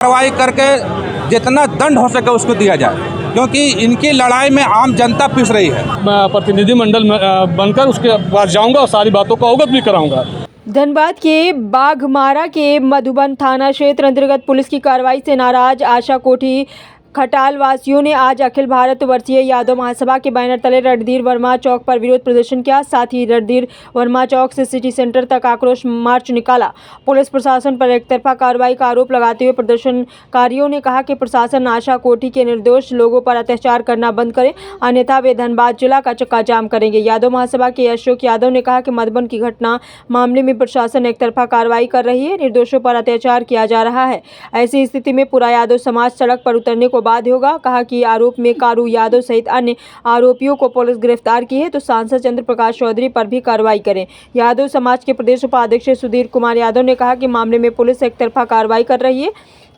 कार्रवाई करके जितना दंड हो सके उसको दिया जाए, क्योंकि इनकी लड़ाई में आम जनता पिस रही है। मैं प्रतिनिधिमंडल बनकर उसके पास जाऊंगा और सारी बातों को अवगत भी कराऊंगा। धनबाद के बाघमारा के मधुबन थाना क्षेत्र अंतर्गत पुलिस की कार्रवाई से नाराज आशा कोठी खटाल वासियों ने आज अखिल भारत वर्षीय यादव महासभा के बैनर तले रणधीर वर्मा चौक पर विरोध प्रदर्शन किया। साथ ही रणधीर वर्मा चौक से सिटी सेंटर तक आक्रोश मार्च निकाला। पुलिस प्रशासन पर एकतरफा कार्रवाई का आरोप लगाते हुए प्रदर्शनकारियों ने कहा कि प्रशासन आशा कोठी के निर्दोष लोगों पर अत्याचार करना बंद करे, अन्यथा वे धनबाद जिला का चक्का जाम करेंगे। यादव महासभा के अशोक यादव ने कहा कि मधुबन की घटना मामले में प्रशासन एकतरफा कार्रवाई कर रही है, निर्दोषों पर अत्याचार किया जा रहा है। ऐसी स्थिति में पूरा यादव समाज सड़क पर उतरने को बाध्य होगा। कहा कि आरोप में कारू यादव सहित अन्य आरोपियों को पुलिस गिरफ्तार की है तो सांसद चंद्र प्रकाश चौधरी पर भी कार्रवाई करें। यादव समाज के प्रदेश उपाध्यक्ष सुधीर कुमार यादव ने कहा कि मामले में पुलिस एकतरफा कार्रवाई कर रही है।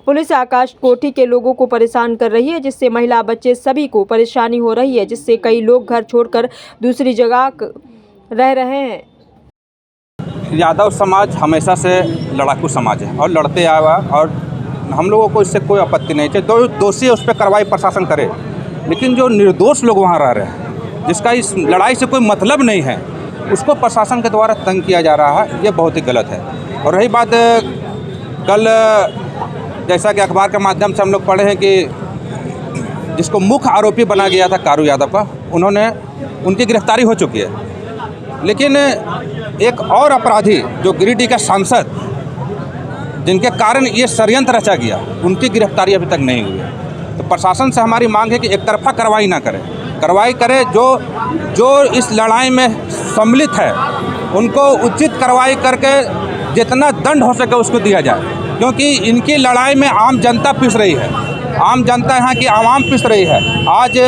पुलिस आकाश कोठी के लोगों को परेशान कर रही है, जिससे महिला बच्चे सभी को परेशानी हो रही है, जिससे कई लोग घर छोड़कर दूसरी जगह रह रहे हैं। यादव समाज हमेशा से लड़ाकू समाज है और लड़ते आया, और हम लोगों को इससे कोई आपत्ति नहीं चाहिए। जो दोषी है उस पर कार्रवाई प्रशासन करे, लेकिन जो निर्दोष लोग वहाँ रह रहे हैं, जिसका इस लड़ाई से कोई मतलब नहीं है, उसको प्रशासन के द्वारा तंग किया जा रहा है, ये बहुत ही गलत है। और रही बात, कल जैसा कि अखबार के माध्यम से हम लोग पढ़े हैं कि जिसको मुख्य आरोपी बना गया था कारू यादव का, उनकी गिरफ्तारी हो चुकी है। लेकिन एक और अपराधी जो गिरिडीह का सांसद, जिनके कारण ये षड्यंत्र रचा गया, उनकी गिरफ्तारी अभी तक नहीं हुई है। तो प्रशासन से हमारी मांग है कि एक तरफा कार्रवाई ना करे, कार्रवाई करे जो इस लड़ाई में सम्मिलित है उनको उचित कार्रवाई करके जितना दंड हो सके उसको दिया जाए, क्योंकि इनकी लड़ाई में आम जनता पिस रही है। आम जनता यहाँ की आवाम पिस रही है। आज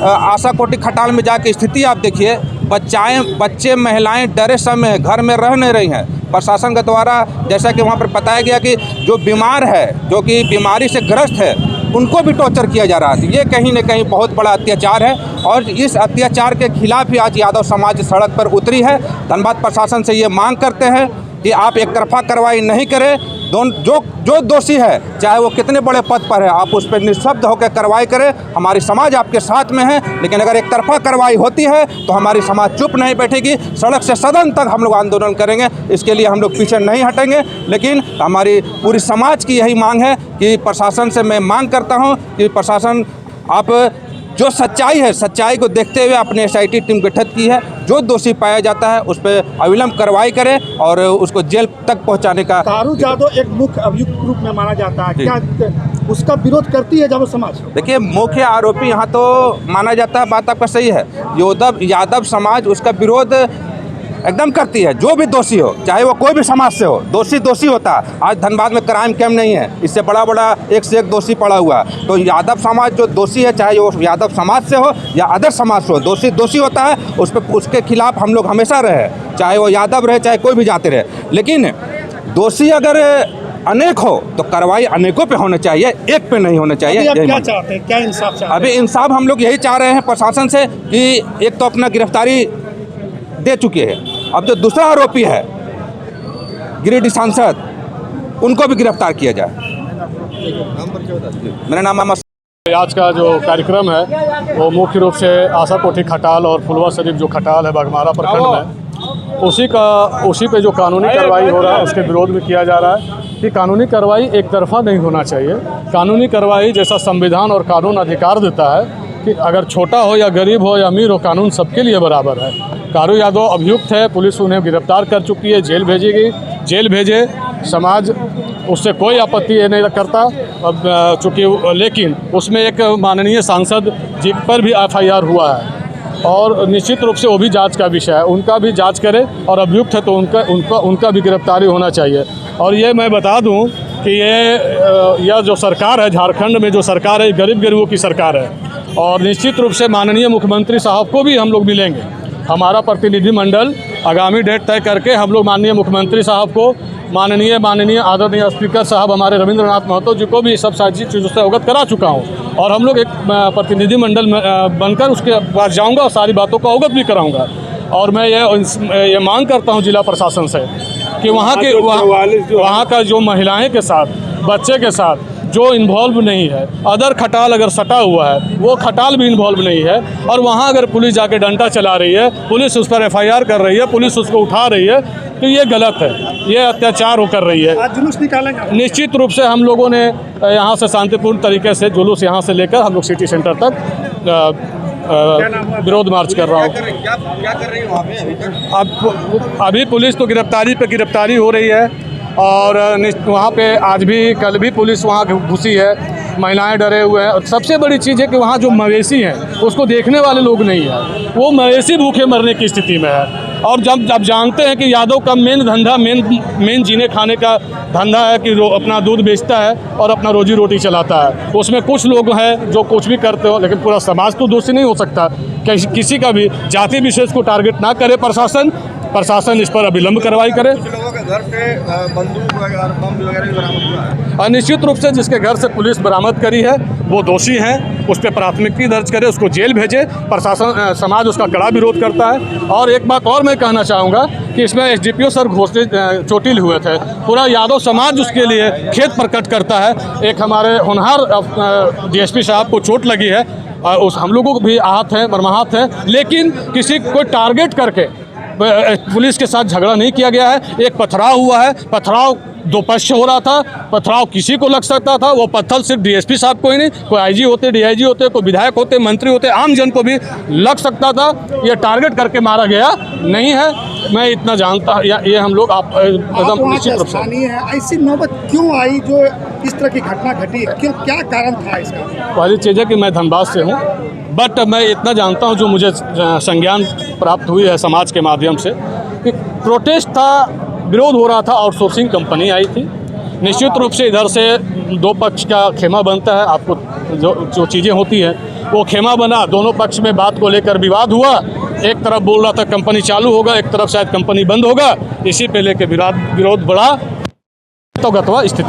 आशा कोठी खटाल में जाके स्थिति आप देखिए, बच्चे महिलाएं डरे समय घर में रह नहीं रही हैं। प्रशासन के द्वारा जैसा कि वहाँ पर बताया गया कि जो बीमार है, जो कि बीमारी से ग्रस्त है, उनको भी टॉर्चर किया जा रहा है। ये कहीं न कहीं बहुत बड़ा अत्याचार है, और इस अत्याचार के खिलाफ ही आज यादव समाज सड़क पर उतरी है। धनबाद प्रशासन से ये मांग करते हैं कि आप एक तरफा कार्रवाई नहीं करें। जो दोषी है, चाहे वो कितने बड़े पद पर है, आप उस पर निःशब्द होकर कार्रवाई करें। हमारी समाज आपके साथ में है, लेकिन अगर एक तरफा कार्रवाई होती है तो हमारी समाज चुप नहीं बैठेगी। सड़क से सदन तक हम लोग आंदोलन करेंगे, इसके लिए हम लोग पीछे नहीं हटेंगे। लेकिन हमारी पूरी समाज की यही मांग है कि प्रशासन से मैं मांग करता हूँ कि प्रशासन, आप जो सच्चाई है, सच्चाई को देखते हुए अपने SIT टीम गठित की है। जो दोषी पाया जाता है उस पर अविलंब कार्रवाई करें और उसको जेल तक पहुंचाने का। कारू यादव एक मुख्य अभियुक्त रूप में माना जाता है, क्या उसका विरोध करती है यादव समाज? देखिए, मुख्य आरोपी यहाँ तो माना जाता है, बात आपका सही है। यादव समाज उसका विरोध एकदम करती है। जो भी दोषी हो, चाहे वो कोई भी समाज से हो, दोषी होता है। आज धनबाद में क्राइम कैम नहीं है, इससे बड़ा एक से एक दोषी पड़ा हुआ है। तो यादव समाज जो दोषी है, चाहे वो यादव समाज से हो या अदर समाज से हो, दोषी होता है। उसके खिलाफ हम लोग हमेशा रहे, चाहे वो यादव रहे, चाहे कोई भी जाति रहे। लेकिन दोषी अगर अनेक हो तो कार्रवाई अनेकों पे होना चाहिए, एक पे नहीं होना चाहिए। अभी क्या चाहते हैं, क्या इंसाफ चाहते हैं? अभी इंसाफ हम लोग यही चाह रहे हैं प्रशासन से कि एक तो अपना गिरफ्तारी दे चुके हैं, अब जो दूसरा आरोपी है गिरिडीह सांसद, उनको भी गिरफ्तार किया जाए। मेरा नाम आज का जो कार्यक्रम है वो मुख्य रूप से आशा कोठी खटाल और फुलवा शरीफ जो खटाल है बाघमारा प्रखंड में, उसी पे जो कानूनी कार्रवाई हो रहा है उसके विरोध में किया जा रहा है कि कानूनी कार्रवाई एक तरफा नहीं होना चाहिए। कानूनी कार्रवाई जैसा संविधान और कानून अधिकार देता है कि अगर छोटा हो या गरीब हो या अमीर हो, कानून सबके लिए बराबर है। कारू यादव अभियुक्त है, पुलिस उन्हें गिरफ्तार कर चुकी है, जेल भेजेगी, जेल भेजे, समाज उससे कोई आपत्ति नहीं करता। अब चूँकि लेकिन उसमें एक माननीय सांसद जी पर भी FIR हुआ है, और निश्चित रूप से वो भी जांच का विषय है, उनका भी जांच करें, और अभियुक्त है तो उनका भी गिरफ्तारी होना चाहिए। और ये मैं बता दूं कि यह जो सरकार है, झारखंड में जो सरकार है, गरीबों की सरकार है, और निश्चित रूप से माननीय मुख्यमंत्री साहब को भी हम लोग मिलेंगे। हमारा प्रतिनिधिमंडल आगामी डेट तय करके हम लोग माननीय मुख्यमंत्री साहब को, माननीय आदरणीय स्पीकर साहब हमारे रविंद्रनाथ महतो जी को भी सब सारी चीज़ों से अवगत करा चुका हूँ, और हम लोग एक प्रतिनिधिमंडल बनकर उसके पास जाऊँगा और सारी बातों को अवगत भी कराऊँगा। और मैं ये मांग करता हूँ जिला प्रशासन से कि वहाँ का जो महिलाएं के साथ, बच्चे के साथ जो इन्वॉल्व नहीं है, अदर खटाल अगर सटा हुआ है वो खटाल भी इन्वॉल्व नहीं है, और वहाँ अगर पुलिस जाके डंडा चला रही है, पुलिस उस पर FIR कर रही है, पुलिस उसको उठा रही है, तो ये गलत है, ये अत्याचार वो कर रही है। आज जुलूस निकालेंगे। निश्चित रूप से हम लोगों ने यहाँ से शांतिपूर्ण तरीके से जुलूस यहाँ से लेकर हम लोग सिटी सेंटर तक विरोध मार्च कर रहा हूँ। क्या कर रही हो वहाँ पे अभी तक? अब अभी पुलिस तो गिरफ्तारी पे गिरफ्तारी हो रही है, और वहाँ पे आज भी कल भी पुलिस वहाँ घुसी है, महिलाएं डरे हुए हैं। और सबसे बड़ी चीज़ है कि वहाँ जो मवेशी हैं उसको देखने वाले लोग नहीं हैं, वो मवेशी भूखे मरने की स्थिति में है। और जब जानते हैं कि यादव का मेन धंधा मेन जीने खाने का धंधा है कि अपना दूध बेचता है और अपना रोजी रोटी चलाता है, उसमें कुछ लोग हैं जो कुछ भी करते हो, लेकिन पूरा समाज तो दोषी नहीं हो सकता। किसी का भी जाति विशेष को टारगेट ना करे प्रशासन इस पर अविलंब कार्रवाई करे। कुछ लोगों के घर से बंदूक वगैरह बम वगैरह भी बरामद हुआ है। निश्चित रूप से जिसके घर से पुलिस बरामद करी है वो दोषी हैं, उस पर प्राथमिकी दर्ज करे, उसको जेल भेजे। प्रशासन समाज उसका कड़ा विरोध करता है। और एक बात और मैं कहना चाहूँगा कि इसमें SDPO सर चोटिल हुए थे, पूरा यादव समाज उसके लिए खेद प्रकट करता है। एक हमारे होनहार DSP साहब को चोट लगी है, उस हम लोगों को भी आहत हैं, मर्माहत हैं, लेकिन किसी को टारगेट करके पुलिस के साथ झगड़ा नहीं किया गया है। एक पथराव हुआ है, पथराव दो पक्ष हो रहा था, पथराव किसी को लग सकता था, वो पत्थर सिर्फ DSP साहब को ही नहीं, कोई IG होते, DIG होते, कोई विधायक होते, मंत्री होते, आम जन को भी लग सकता था। ये टारगेट करके मारा गया नहीं है, मैं इतना जानता। ये हम लोग आप एकदम निश्चित रूप से स्थानीय है, ऐसी नौबत क्यों आई जो इस तरह की घटना घटी, क्यों, क्या कारण था इसका? पहली चीज़ है कि मैं धनबाद से हूँ, बट मैं इतना जानता हूँ जो मुझे संज्ञान प्राप्त हुई है समाज के माध्यम से कि प्रोटेस्ट था, विरोध हो रहा था, आउटसोर्सिंग कंपनी आई थी। निश्चित रूप से इधर से दो पक्ष का खेमा बनता है, आपको जो चीज़ें होती हैं वो खेमा बना, दोनों पक्ष में बात को लेकर विवाद हुआ। एक तरफ बोल रहा था कंपनी चालू होगा, एक तरफ शायद कंपनी बंद होगा, इसी पे लेकर विरोध बढ़ा, तो गतवा स्थिति